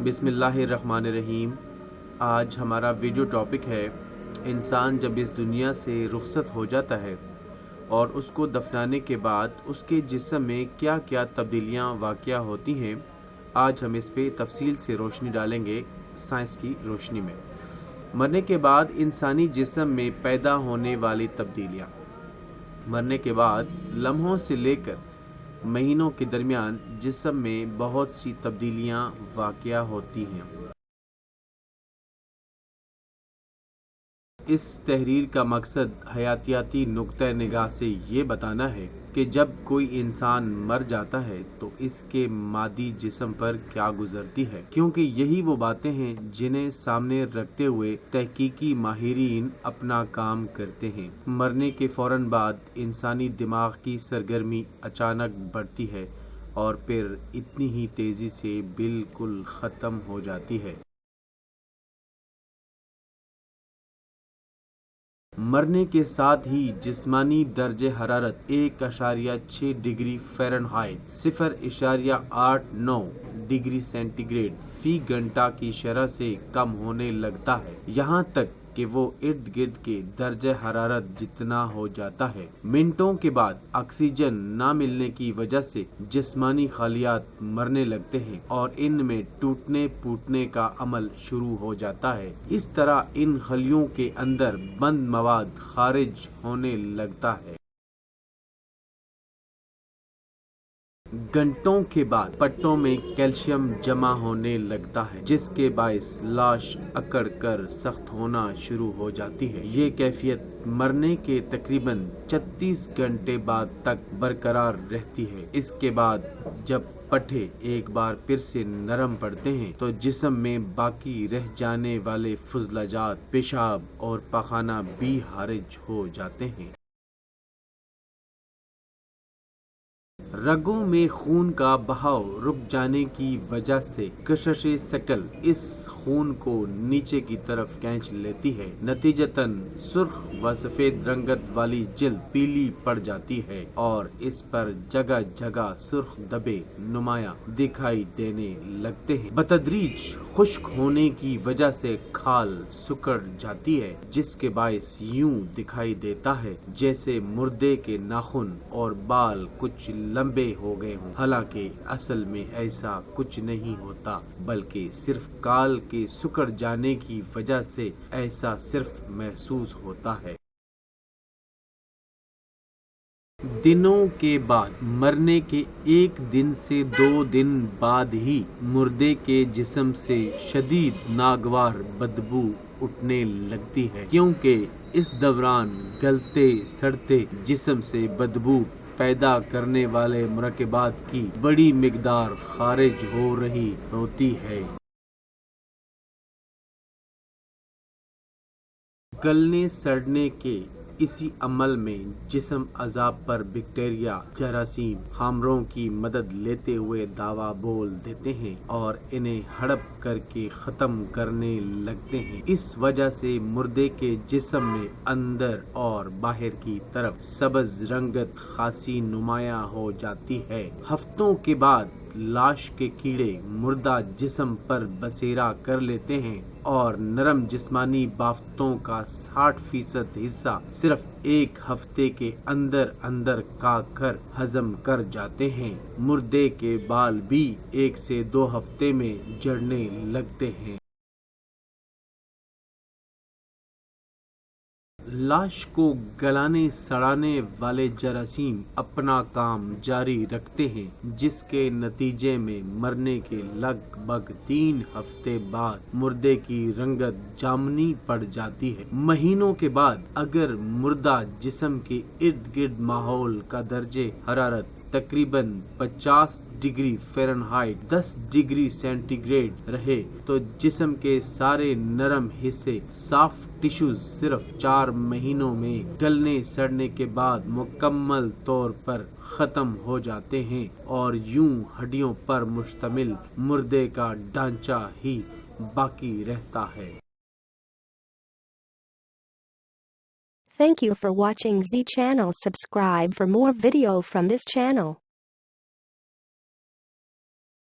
بسم اللہ الرحمن الرحیم۔ آج ہمارا ویڈیو ٹاپک ہے انسان جب اس دنیا سے رخصت ہو جاتا ہے اور اس کو دفنانے کے بعد اس کے جسم میں کیا کیا تبدیلیاں واقع ہوتی ہیں۔ آج ہم اس پہ تفصیل سے روشنی ڈالیں گے سائنس کی روشنی میں۔ مرنے کے بعد انسانی جسم میں پیدا ہونے والی تبدیلیاں۔ مرنے کے بعد لمحوں سے لے کر مہینوں کے درمیان جسم میں بہت سی تبدیلیاں واقع ہوتی ہیں۔ اس تحریر کا مقصد حیاتیاتی نقطہ نگاہ سے یہ بتانا ہے کہ جب کوئی انسان مر جاتا ہے تو اس کے مادی جسم پر کیا گزرتی ہے، کیونکہ یہی وہ باتیں ہیں جنہیں سامنے رکھتے ہوئے تحقیقی ماہرین اپنا کام کرتے ہیں۔ مرنے کے فوراً بعد انسانی دماغ کی سرگرمی اچانک بڑھتی ہے اور پھر اتنی ہی تیزی سے بالکل ختم ہو جاتی ہے۔ مرنے کے ساتھ ہی جسمانی درجہ حرارت 1.6 ڈگری فahrenheit 0.89 ڈگری سینٹی گریڈ فی گھنٹہ کی شرح سے کم ہونے لگتا ہے، یہاں تک کہ وہ ارد گرد کے درجہ حرارت جتنا ہو جاتا ہے۔ منٹوں کے بعد آکسیجن نہ ملنے کی وجہ سے جسمانی خلیات مرنے لگتے ہیں اور ان میں ٹوٹنے پھوٹنے کا عمل شروع ہو جاتا ہے۔ اس طرح ان خلیوں کے اندر بند مواد خارج ہونے لگتا ہے۔ گھنٹوں کے بعد پٹوں میں کیلشیم جمع ہونے لگتا ہے، جس کے باعث لاش اکڑ کر سخت ہونا شروع ہو جاتی ہے۔ یہ کیفیت مرنے کے تقریباً 36 گھنٹے بعد تک برقرار رہتی ہے۔ اس کے بعد جب پٹھے ایک بار پھر سے نرم پڑتے ہیں تو جسم میں باقی رہ جانے والے فضلات، پیشاب اور پخانہ بھی خارج ہو جاتے ہیں۔ رگوں میں خون کا بہاؤ رک جانے کی وجہ سے کشش ثقل اس خون کو نیچے کی طرف کھینچ لیتی ہے، نتیجتاً سرخ و سفید رنگت والی جلد پیلی پڑ جاتی ہے اور اس پر جگہ جگہ سرخ دھبے نمایاں دکھائی دینے لگتے ہیں۔ بتدریج خشک ہونے کی وجہ سے کھال سکڑ جاتی ہے، جس کے باعث یوں دکھائی دیتا ہے جیسے مردے کے ناخن اور بال کچھ لمبے ہو گئے ہوں، حالانکہ اصل میں ایسا کچھ نہیں ہوتا، بلکہ صرف کال کے سکڑ جانے کی وجہ سے ایسا صرف محسوس ہوتا ہے۔ دنوں کے بعد مرنے کے 1 دن سے 2 دن بعد ہی مردے کے جسم سے شدید ناگوار بدبو اٹھنے لگتی ہے، کیونکہ اس دوران گلتے سڑتے جسم سے بدبو پیدا کرنے والے مرکبات کی بڑی مقدار خارج ہو رہی ہوتی ہے۔ گلنے سڑنے کے اسی عمل میں جسم اعضاء پر بیکٹیریا، جراثیم، خامروں کی مدد لیتے ہوئے دوا بول دیتے ہیں اور انہیں ہڑپ کر کے ختم کرنے لگتے ہیں۔ اس وجہ سے مردے کے جسم میں اندر اور باہر کی طرف سبز رنگت خاصی نمایاں ہو جاتی ہے۔ ہفتوں کے بعد لاش کے کیڑے مردہ جسم پر بسیرا کر لیتے ہیں اور نرم جسمانی بافتوں کا 60% حصہ صرف 1 ہفتے کے اندر اندر کھا کر ہضم کر جاتے ہیں۔ مردے کے بال بھی 1 سے 2 ہفتے میں جھڑنے لگتے ہیں۔ لاش کو گلانے سڑانے والے جراثیم اپنا کام جاری رکھتے ہیں، جس کے نتیجے میں مرنے کے لگ بھگ 3 ہفتے بعد مردے کی رنگت جامنی پڑ جاتی ہے۔ مہینوں کے بعد اگر مردہ جسم کے ارد گرد ماحول کا درجہ حرارت تقریباً 50 ڈگری فahrenheit 10 ڈگری سینٹی گریڈ رہے تو جسم کے سارے نرم حصے، سافٹ ٹشوز صرف 4 مہینوں میں گلنے سڑنے کے بعد مکمل طور پر ختم ہو جاتے ہیں اور یوں ہڈیوں پر مشتمل مردے کا ڈھانچہ ہی باقی رہتا ہے۔ Thank you for watching Z channel. Subscribe for more video from this channel.